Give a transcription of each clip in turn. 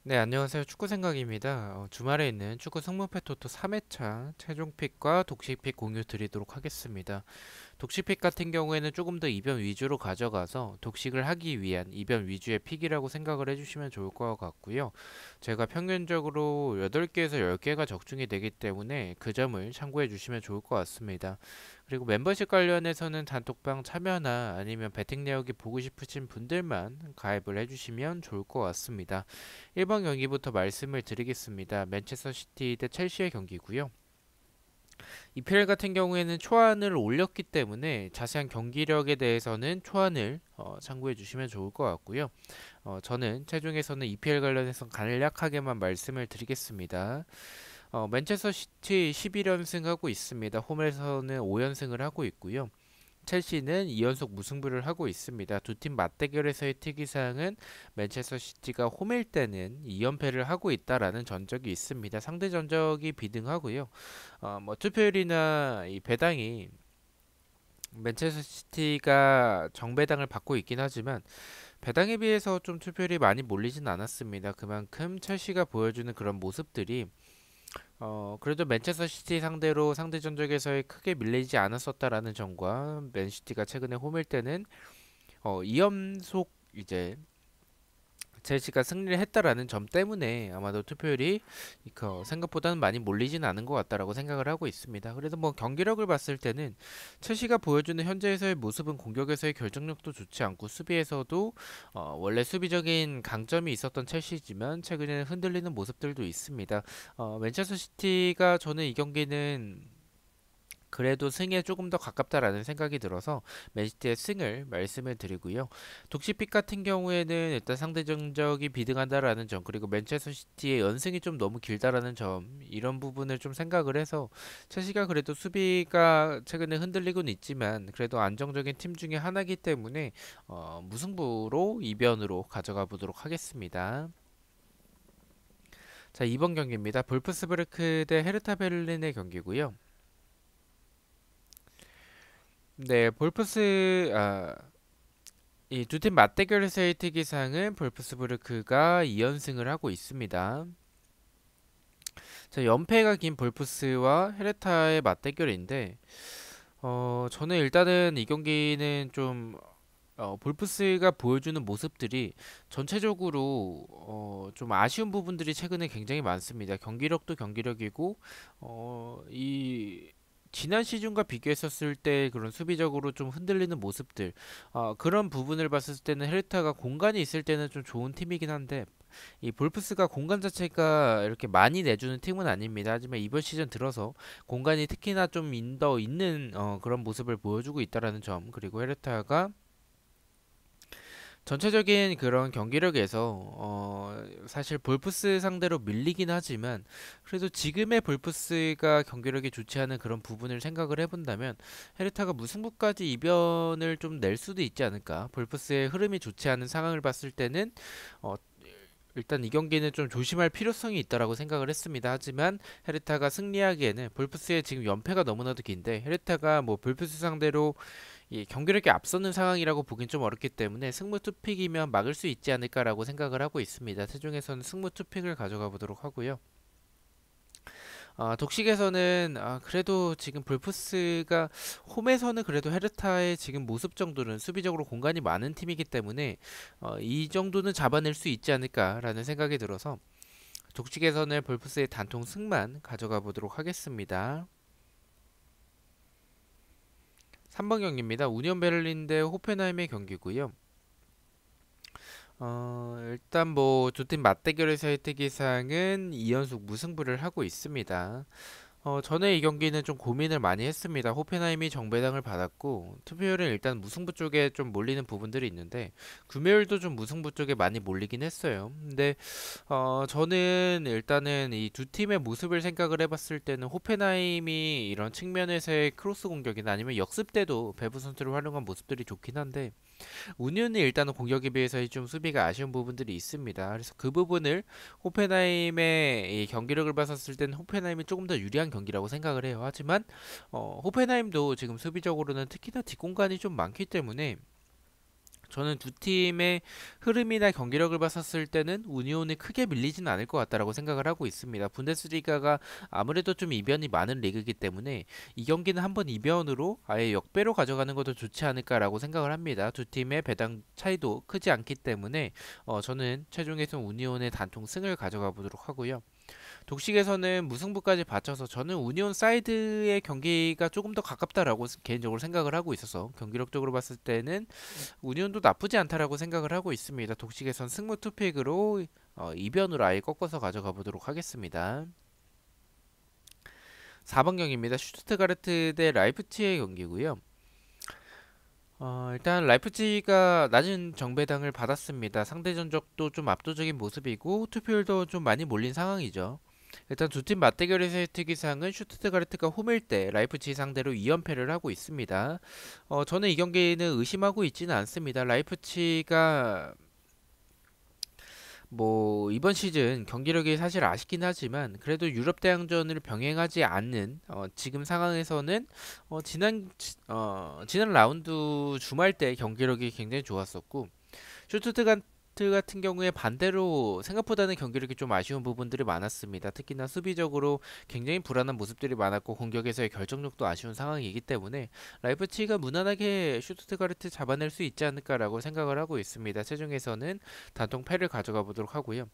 네, 안녕하세요. 축구 생각입니다. 주말에 있는 축구 승무패 토토 3회차 최종 픽과 독식 픽 공유 드리도록 하겠습니다. 독식픽 같은 경우에는 조금 더 이변 위주로 가져가서 독식을 하기 위한 이변 위주의 픽이라고 생각을 해주시면 좋을 것 같고요. 제가 평균적으로 8개에서 10개가 적중이 되기 때문에 그 점을 참고해 주시면 좋을 것 같습니다. 그리고 멤버십 관련해서는 단톡방 참여나 아니면 배팅 내역이 보고 싶으신 분들만 가입을 해주시면 좋을 것 같습니다. 1번 경기부터 말씀을 드리겠습니다. 맨체스터 시티 대 첼시의 경기고요. EPL 같은 경우에는 초안을 올렸기 때문에 자세한 경기력에 대해서는 초안을 참고해 주시면 좋을 것 같고요. 저는 최종에서는 EPL 관련해서 간략하게만 말씀을 드리겠습니다. 맨체스터 시티 11연승 하고 있습니다. 홈에서는 5연승을 하고 있고요. 첼시는 2연속 무승부를 하고 있습니다. 두 팀 맞대결에서의 특이사항은 맨체스터 시티가 홈일 때는 2연패를 하고 있다라는 전적이 있습니다. 상대 전적이 비등하고요. 뭐 투표율이나 이 배당이 맨체스터 시티가 정배당을 받고 있긴 하지만 배당에 비해서 좀 투표율이 많이 몰리진 않았습니다. 그만큼 첼시가 보여주는 그런 모습들이 그래도 맨체스터 시티 상대로 상대 전적에서의 크게 밀리지 않았었다라는 점과 맨시티가 최근에 홈일 때는 2연속 이제 첼시가 승리를 했다라는 점 때문에 아마도 투표율이 생각보다는 많이 몰리진 않은 것 같다라고 생각을 하고 있습니다. 그래서 뭐 경기력을 봤을 때는 첼시가 보여주는 현재에서의 모습은 공격에서의 결정력도 좋지 않고 수비에서도 원래 수비적인 강점이 있었던 첼시지만 최근에는 흔들리는 모습들도 있습니다. 맨체스터 시티가 저는 이 경기는 그래도 승에 조금 더 가깝다라는 생각이 들어서 맨시티의 승을 말씀을 드리고요. 독시픽 같은 경우에는 일단 상대 전적이 비등하다라는 점 그리고 맨체스터 시티의 연승이 좀 너무 길다라는 점 이런 부분을 좀 생각을 해서 첼시가 그래도 수비가 최근에 흔들리곤 있지만 그래도 안정적인 팀 중에 하나이기 때문에 무승부로 이변으로 가져가 보도록 하겠습니다. 자, 이번 경기입니다. 볼프스부르크 대 헤르타 베를린의 경기고요. 네, 이 두 팀 맞대결에서의 특이사항은 볼프스부르크가 2연승을 하고 있습니다. 자, 연패가 긴 볼프스와 헤르타의 맞대결인데, 저는 일단은 이 경기는 좀 볼프스가 보여주는 모습들이 전체적으로 좀 아쉬운 부분들이 최근에 굉장히 많습니다. 경기력도 경기력이고 이 지난 시즌과 비교했었을 때 그런 수비적으로 좀 흔들리는 모습들 그런 부분을 봤을 때는 헤르타가 공간이 있을 때는 좀 좋은 팀이긴 한데 이 볼프스가 공간 자체가 이렇게 많이 내주는 팀은 아닙니다. 하지만 이번 시즌 들어서 공간이 특히나 좀 더 있는 그런 모습을 보여주고 있다라는 점 그리고 헤르타가 전체적인 그런 경기력에서 사실 볼프스 상대로 밀리긴 하지만 그래도 지금의 볼프스가 경기력이 좋지 않은 그런 부분을 생각을 해본다면 헤르타가 무승부까지 이변을 좀 낼 수도 있지 않을까. 볼프스의 흐름이 좋지 않은 상황을 봤을 때는 어, 일단 이 경기는 좀 조심할 필요성이 있다라고 생각을 했습니다. 하지만 헤르타가 승리하기에는 볼프스의 지금 연패가 너무나도 긴데 헤르타가 뭐 볼프스 상대로 이 경기력이 앞서는 상황이라고 보긴 좀 어렵기 때문에 승무 투픽이면 막을 수 있지 않을까라고 생각을 하고 있습니다. 최종에서는 승무 투픽을 가져가 보도록 하고요. 독식에서는 그래도 지금 볼프스가 홈에서는 그래도 헤르타의 지금 모습 정도는 수비적으로 공간이 많은 팀이기 때문에 이 정도는 잡아낼 수 있지 않을까라는 생각이 들어서 독식에서는 볼프스의 단통 승만 가져가 보도록 하겠습니다. 3번 경기입니다. 우니온 베를린 대 호펜하임의 경기고요. 일단 뭐 두 팀 맞대결에서의 특이사항은 2연속 무승부를 하고 있습니다. 저는 이 경기는 좀 고민을 많이 했습니다. 호펜하임이 정배당을 받았고 투표율은 일단 무승부 쪽에 좀 몰리는 부분들이 있는데 구매율도 좀 무승부 쪽에 많이 몰리긴 했어요. 근데 저는 일단은 이 두 팀의 모습을 생각을 해봤을 때는 호펜하임이 이런 측면에서의 크로스 공격이나 아니면 역습 때도 배부 선수를 활용한 모습들이 좋긴 한데 운유는 일단은 공격에 비해서 좀 수비가 아쉬운 부분들이 있습니다. 그래서 그 부분을 호펜하임의 이 경기력을 봤었을 때는 호펜하임이 조금 더 유리한 경기라고 생각을 해요. 하지만 호펜하임도 지금 수비적으로는 특히나 뒷공간이 좀 많기 때문에 저는 두 팀의 흐름이나 경기력을 봤었을 때는 우니온이 크게 밀리지는 않을 것 같다라고 생각을 하고 있습니다. 분데스리가가 아무래도 좀 이변이 많은 리그이기 때문에 이 경기는 한번 이변으로 아예 역배로 가져가는 것도 좋지 않을까라고 생각을 합니다. 두 팀의 배당 차이도 크지 않기 때문에 저는 최종에서 우니온의 단통 승을 가져가 보도록 하고요. 독식에서는 무승부까지 받쳐서 저는 우니온 사이드의 경기가 조금 더 가깝다라고 개인적으로 생각을 하고 있어서 경기력적으로 봤을 때는 운ion도 나쁘지 않다라고 생각을 하고 있습니다. 독식에선 승무 투픽으로 이변으로 아예 꺾어서 가져가 보도록 하겠습니다. 4번 경기입니다. 슈투트가르트 대 라이프치히의 경기고요. 일단 라이프치히가 낮은 정배당을 받았습니다. 상대 전적도 좀 압도적인 모습이고 투표율도 좀 많이 몰린 상황이죠. 일단 두 팀 맞대결에서의 특이사항은 슈투트가르트가 홈일 때 라이프치히 상대로 2연패를 하고 있습니다. 저는 이 경기는 의심하고 있지는 않습니다. 라이프치히가 뭐 이번 시즌 경기력이 사실 아쉽긴 하지만 그래도 유럽 대항전을 병행하지 않는 지금 상황에서는 지난 라운드 주말 때 경기력이 굉장히 좋았었고 슈투트가르트 같은 경우에 반대로 생각보다는 경기력이 좀 아쉬운 부분들이 많았습니다. 특히나 수비적으로 굉장히 불안한 모습들이 많았고 공격에서의 결정력도 아쉬운 상황이기 때문에 라이프치히가 무난하게 슈투트가르트 잡아낼 수 있지 않을까라고 생각을 하고 있습니다. 최종에서는 단통 패를 가져가 보도록 하고요.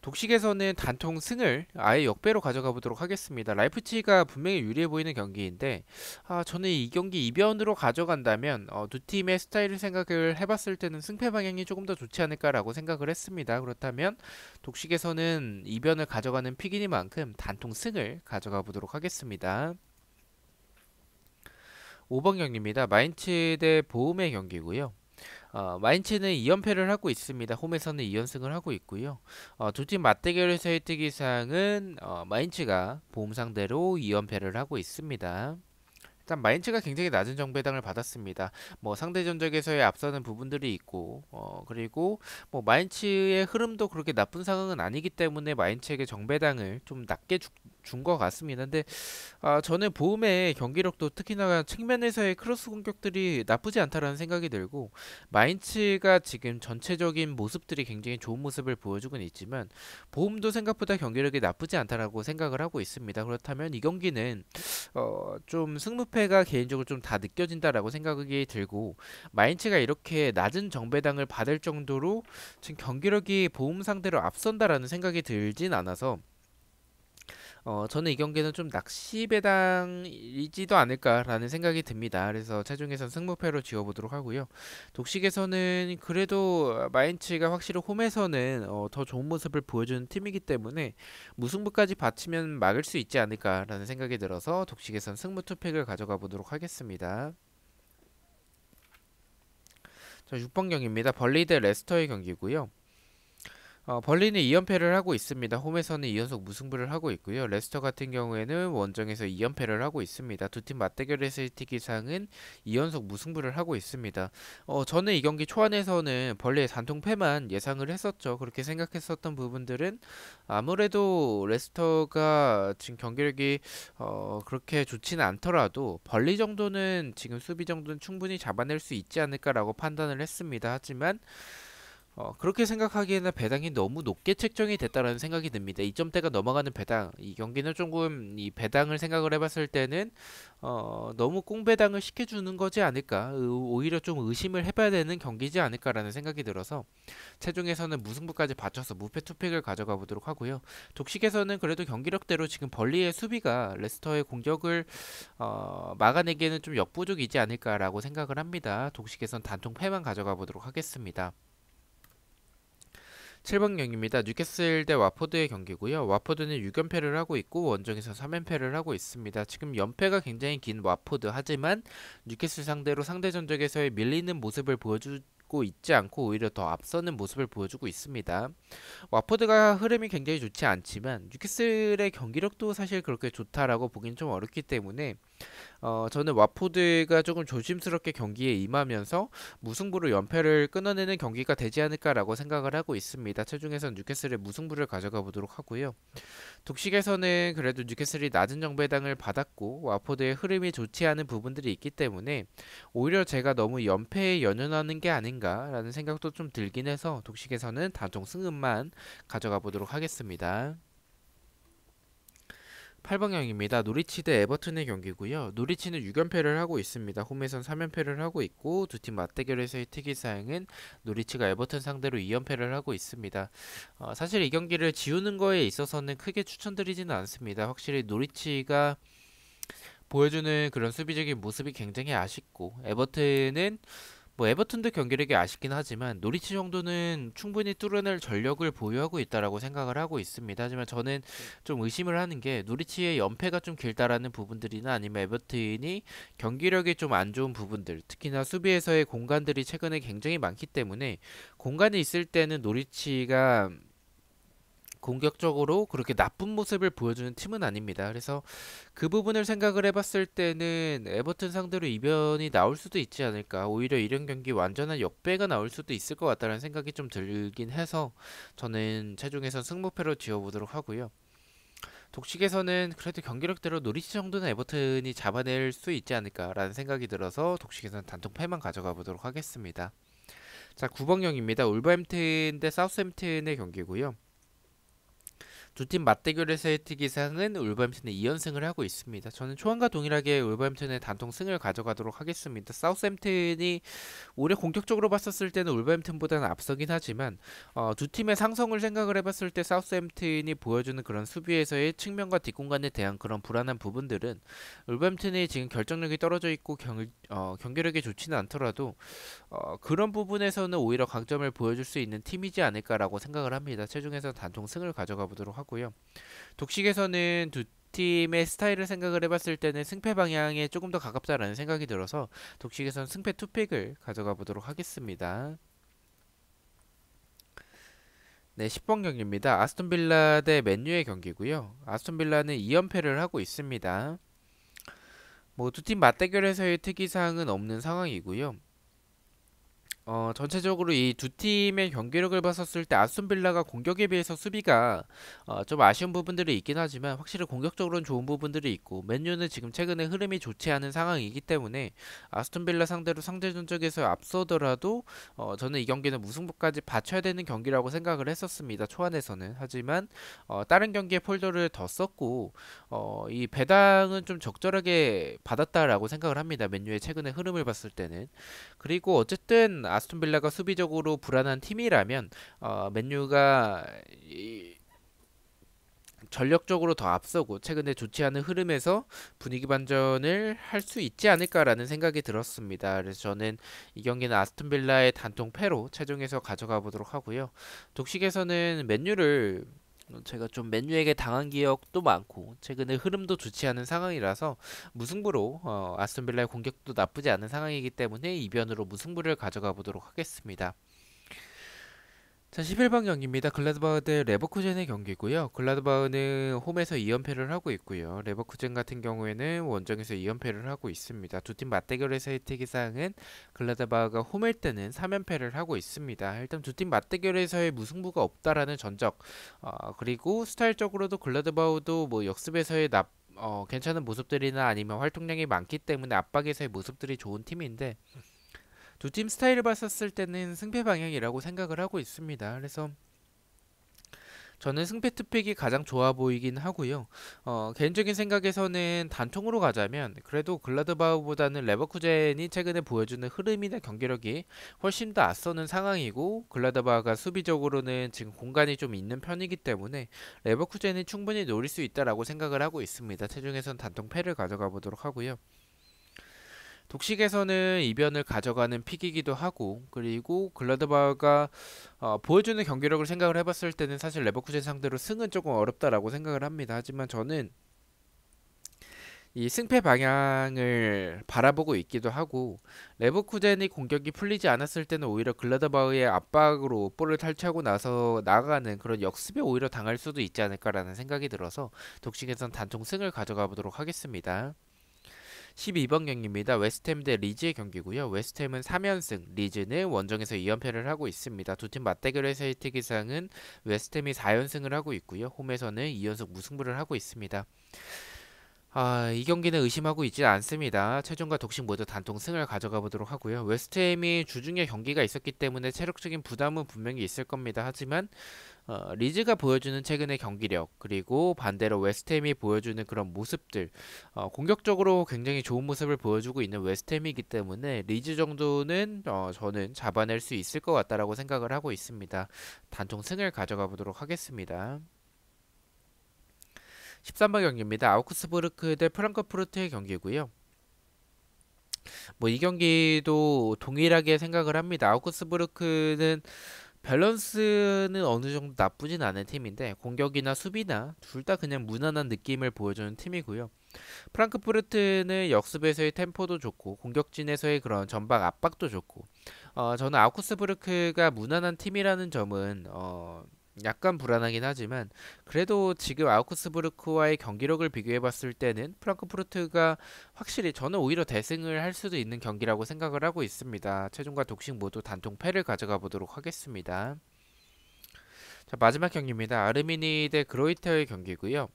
독식에서는 단통 승을 아예 역배로 가져가 보도록 하겠습니다. 라이프치히가 분명히 유리해 보이는 경기인데 저는 이 경기 이변으로 가져간다면 두 팀의 스타일을 생각을 해봤을 때는 승패 방향이 조금 더 좋지 않을까라고 생각을 했습니다. 그렇다면 독식에서는 이변을 가져가는 픽이니만큼 단통 승을 가져가 보도록 하겠습니다. 5번 경기입니다. 마인츠 대 보움의 경기고요. 마인츠는 2연패를 하고 있습니다. 홈에서는 2연승을 하고 있고요. 두 팀 맞대결에서의 특이사항은 마인츠가 보험 상대로 2연패를 하고 있습니다. 일단 마인츠가 굉장히 낮은 정배당을 받았습니다. 뭐 상대 전적에서의 앞서는 부분들이 있고 그리고 뭐 마인츠의 흐름도 그렇게 나쁜 상황은 아니기 때문에 마인츠에게 정배당을 좀 낮게 준 것 같습니다. 근데 저는 보험의 경기력도 특히나 측면에서의 크로스 공격들이 나쁘지 않다라는 생각이 들고 마인츠가 지금 전체적인 모습들이 굉장히 좋은 모습을 보여주고는 있지만 보험도 생각보다 경기력이 나쁘지 않다라고 생각을 하고 있습니다. 그렇다면 이 경기는 좀 승부패가 개인적으로 좀 다 느껴진다라고 생각이 들고 마인츠가 이렇게 낮은 정배당을 받을 정도로 지금 경기력이 보험 상대로 앞선다라는 생각이 들진 않아서 저는 이 경기는 좀 낚시 배당이지도 않을까라는 생각이 듭니다. 그래서 최종에선 승부패로 지어보도록 하고요. 독식에서는 그래도 마인츠가 확실히 홈에서는 더 좋은 모습을 보여주는 팀이기 때문에 무승부까지 받치면 막을 수 있지 않을까라는 생각이 들어서 독식에선 승부 투팩을 가져가 보도록 하겠습니다. 자, 6번 경기입니다. 벌리 대 레스터의 경기고요. 벌리는 2연패를 하고 있습니다. 홈에서는 2연속 무승부를 하고 있고요. 레스터 같은 경우에는 원정에서 2연패를 하고 있습니다. 두 팀 맞대결에서의 특이사항은 2연속 무승부를 하고 있습니다. 저는 이 경기 초안에서는 벌리의 단통패만 예상을 했었죠. 그렇게 생각했었던 부분들은 아무래도 레스터가 지금 경기력이 그렇게 좋지는 않더라도 벌리 정도는 지금 수비 정도는 충분히 잡아낼 수 있지 않을까라고 판단을 했습니다. 하지만 그렇게 생각하기에는 배당이 너무 높게 책정이 됐다라는 생각이 듭니다. 2점대가 넘어가는 배당, 이 경기는 조금 이 배당을 생각을 해봤을 때는 너무 꽁배당을 시켜주는 거지 않을까, 오히려 좀 의심을 해봐야 되는 경기지 않을까라는 생각이 들어서 최종에서는 무승부까지 받쳐서 무패 투팩을 가져가 보도록 하고요. 독식에서는 그래도 경기력대로 지금 벌리의 수비가 레스터의 공격을 막아내기에는 좀 역부족이지 않을까라고 생각을 합니다. 독식에선 단통 패만 가져가 보도록 하겠습니다. 7번 경기입니다. 뉴캐슬 대 와포드의 경기고요. 와포드는 6연패를 하고 있고 원정에서 3연패를 하고 있습니다. 지금 연패가 굉장히 긴 와포드, 하지만 뉴캐슬 상대로 상대 전적에서의 밀리는 모습을 보여주고 있지 않고 오히려 더 앞서는 모습을 보여주고 있습니다. 와포드가 흐름이 굉장히 좋지 않지만 뉴캐슬의 경기력도 사실 그렇게 좋다라고 보긴 좀 어렵기 때문에 저는 와포드가 조금 조심스럽게 경기에 임하면서 무승부로 연패를 끊어내는 경기가 되지 않을까라고 생각을 하고 있습니다. 체중에서는 뉴캐슬의 무승부를 가져가 보도록 하고요. 독식에서는 그래도 뉴캐슬이 낮은 정배당을 받았고 와포드의 흐름이 좋지 않은 부분들이 있기 때문에 오히려 제가 너무 연패에 연연하는 게 아닌가라는 생각도 좀 들긴 해서 독식에서는 단통 승음만 가져가 보도록 하겠습니다. 8방향입니다. 노리치 대 에버튼의 경기고요. 노리치는 6연패를 하고 있습니다. 홈에선 3연패를 하고 있고 두 팀 맞대결에서의 특이사항은 노리치가 에버튼 상대로 2연패를 하고 있습니다. 사실 이 경기를 지우는 거에 있어서는 크게 추천드리지는 않습니다. 확실히 노리치가 보여주는 그런 수비적인 모습이 굉장히 아쉽고 에버튼은 뭐 에버튼도 경기력이 아쉽긴 하지만 노리치 정도는 충분히 뚫어낼 전력을 보유하고 있다라고 생각을 하고 있습니다. 하지만 저는 좀 의심을 하는 게 노리치의 연패가 좀 길다라는 부분들이나 아니면 에버튼이 경기력이 좀 안 좋은 부분들, 특히나 수비에서의 공간들이 최근에 굉장히 많기 때문에 공간이 있을 때는 노리치가 공격적으로 그렇게 나쁜 모습을 보여주는 팀은 아닙니다. 그래서 그 부분을 생각을 해봤을 때는 에버튼 상대로 이변이 나올 수도 있지 않을까. 오히려 이런 경기 완전한 역배가 나올 수도 있을 것 같다는 생각이 좀 들긴 해서 저는 최종에선 승부패로 지어보도록 하고요. 독식에서는 그래도 경기력대로 노리치 정도는 에버튼이 잡아낼 수 있지 않을까라는 생각이 들어서 독식에서는 단통패만 가져가 보도록 하겠습니다. 자, 9번경입니다. 울버햄튼 대 사우스햄튼의 경기고요. 두 팀 맞대결에서의 특이사항은 울버햄튼이 2연승을 하고 있습니다. 저는 초반과 동일하게 울버햄튼의 단통 승을 가져가도록 하겠습니다. 사우스햄튼이 올해 공격적으로 봤었을 때는 울버햄튼보다는 앞서긴 하지만 두 팀의 상성을 생각을 해봤을 때 사우스햄튼이 보여주는 그런 수비에서의 측면과 뒷공간에 대한 그런 불안한 부분들은 울버햄튼이 지금 결정력이 떨어져 있고 경기력이 좋지는 않더라도 그런 부분에서는 오히려 강점을 보여줄 수 있는 팀이지 않을까라고 생각을 합니다. 최종에서 단통 승을 가져가 보도록 하고요. 독식에서는 두 팀의 스타일을 생각을 해봤을 때는 승패 방향에 조금 더 가깝다라는 생각이 들어서 독식에서는 승패 투픽을 가져가 보도록 하겠습니다. 네, 10번 경기입니다. 아스톤빌라 대 맨유의 경기고요. 아스톤빌라는 2연패를 하고 있습니다. 뭐 두 팀 맞대결에서의 특이사항은 없는 상황이고요. 전체적으로 이 두 팀의 경기력을 봤었을 때 아스톤 빌라가 공격에 비해서 수비가 좀 아쉬운 부분들이 있긴 하지만 확실히 공격적으로는 좋은 부분들이 있고 맨유는 지금 최근에 흐름이 좋지 않은 상황이기 때문에 아스톤 빌라 상대로 상대 전적에서 앞서더라도 저는 이 경기는 무승부까지 받쳐야 되는 경기라고 생각을 했었습니다. 초안에서는. 하지만 다른 경기에 폴더를 더 썼고 이 배당은 좀 적절하게 받았다라고 생각을 합니다. 맨유의 최근의 흐름을 봤을 때는. 그리고 어쨌든 아스톤 빌라가 수비적으로 불안한 팀이라면 맨유가 전력적으로 더 앞서고 최근에 좋지 않은 흐름에서 분위기 반전을 할 수 있지 않을까라는 생각이 들었습니다. 그래서 저는 이 경기는 아스톤 빌라의 단통 패로 최종에서 가져가 보도록 하고요. 독식에서는 맨유를 제가 좀 맨유에게 당한 기억도 많고 최근에 흐름도 좋지 않은 상황이라서 무승부로 아스톤 빌라의 공격도 나쁘지 않은 상황이기 때문에 이변으로 무승부를 가져가 보도록 하겠습니다. 자, 11번 경기입니다. 글라드바흐 대 레버쿠젠의 경기고요. 글라드바흐는 홈에서 2연패를 하고 있고요. 레버쿠젠 같은 경우에는 원정에서 2연패를 하고 있습니다. 두 팀 맞대결에서의 특이사항은 글라드바흐가 홈일 때는 3연패를 하고 있습니다. 일단 두 팀 맞대결에서의 무승부가 없다라는 전적, 그리고 스타일적으로도 글라드바흐도 뭐 역습에서의 괜찮은 모습들이나 아니면 활동량이 많기 때문에 압박에서의 모습들이 좋은 팀인데 두 팀 스타일을 봤었을 때는 승패 방향이라고 생각을 하고 있습니다. 그래서 저는 승패 투픽이 가장 좋아 보이긴 하고요. 개인적인 생각에서는 단통으로 가자면 그래도 글라드바흐보다는 레버쿠젠이 최근에 보여주는 흐름이나 경기력이 훨씬 더 앞서는 상황이고 글라드바흐가 수비적으로는 지금 공간이 좀 있는 편이기 때문에 레버쿠젠이 충분히 노릴 수 있다라고 생각을 하고 있습니다. 최종에선 단통 패를 가져가 보도록 하고요. 독식에서는 이변을 가져가는 픽이기도 하고 그리고 글라드바흐가 보여주는 경기력을 생각을 해봤을 때는 사실 레버쿠젠 상대로 승은 조금 어렵다라고 생각을 합니다. 하지만 저는 이 승패 방향을 바라보고 있기도 하고 레버쿠젠이 공격이 풀리지 않았을 때는 오히려 글라드바흐의 압박으로 볼을 탈취하고 나서 나아가는 그런 역습에 오히려 당할 수도 있지 않을까라는 생각이 들어서 독식에선 단통 승을 가져가 보도록 하겠습니다. 12번 경기입니다. 웨스트햄 대 리즈의 경기고요. 웨스트햄은 3연승, 리즈는 원정에서 2연패를 하고 있습니다. 두 팀 맞대결에서의 특이사항은 웨스트햄이 4연승을 하고 있고요. 홈에서는 2연속 무승부를 하고 있습니다. 이 경기는 의심하고 있지 않습니다. 최종과 독식 모두 단통 승을 가져가 보도록 하고요. 웨스트햄이 주중에 경기가 있었기 때문에 체력적인 부담은 분명히 있을 겁니다. 하지만 리즈가 보여주는 최근의 경기력, 그리고 반대로 웨스트햄이 보여주는 그런 모습들, 공격적으로 굉장히 좋은 모습을 보여주고 있는 웨스트햄이기 때문에 리즈 정도는 저는 잡아낼 수 있을 것 같다라고 생각을 하고 있습니다. 단통 승을 가져가 보도록 하겠습니다. 13번 경기입니다. 아우크스부르크 대 프랑크푸르트의 경기고요. 뭐 이 경기도 동일하게 생각을 합니다. 아우크스부르크는 밸런스는 어느 정도 나쁘진 않은 팀인데 공격이나 수비나 둘 다 그냥 무난한 느낌을 보여주는 팀이고요. 프랑크푸르트는 역습에서의 템포도 좋고 공격진에서의 그런 전방 압박도 좋고 저는 아우크스부르크가 무난한 팀이라는 점은 약간 불안하긴 하지만 그래도 지금 아우크스부르크와의 경기력을 비교해 봤을 때는 프랑크푸르트가 확실히 저는 오히려 대승을 할 수도 있는 경기라고 생각을 하고 있습니다. 최종과 독식 모두 단통 패를 가져가 보도록 하겠습니다. 자, 마지막 경기입니다. 아르미니 대 그로이터의 경기고요.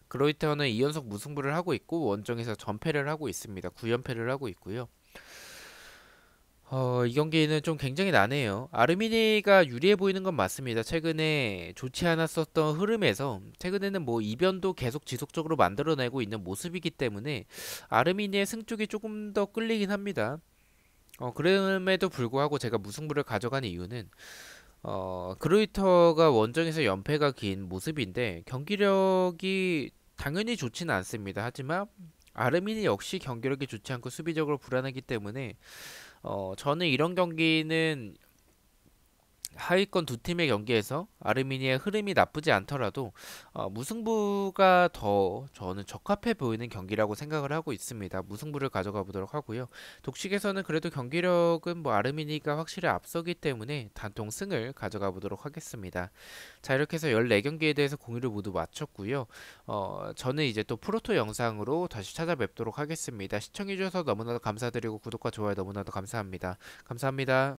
그로이터는 2연속 무승부를 하고 있고 원정에서 전패를 하고 있습니다. 9연패를 하고 있고요. 이 경기는 좀 굉장히 난해해요. 아르미니가 유리해 보이는 건 맞습니다. 최근에 좋지 않았었던 흐름에서 최근에는 뭐 이변도 계속 지속적으로 만들어내고 있는 모습이기 때문에 아르미니의 승 쪽이 조금 더 끌리긴 합니다. 그럼에도 불구하고 제가 무승부를 가져간 이유는 그루이터가 원정에서 연패가 긴 모습인데 경기력이 당연히 좋지는 않습니다. 하지만 아르미니 역시 경기력이 좋지 않고 수비적으로 불안하기 때문에 저는 이런 경기는 하위권 두 팀의 경기에서 아르미니의 흐름이 나쁘지 않더라도 무승부가 더 저는 적합해 보이는 경기라고 생각을 하고 있습니다. 무승부를 가져가 보도록 하고요. 독식에서는 그래도 경기력은 뭐 아르미니가 확실히 앞서기 때문에 단통 승을 가져가 보도록 하겠습니다. 자, 이렇게 해서 14경기에 대해서 공유를 모두 마쳤고요. 저는 이제 또 프로토 영상으로 다시 찾아뵙도록 하겠습니다. 시청해주셔서 너무나도 감사드리고 구독과 좋아요 너무나도 감사합니다. 감사합니다.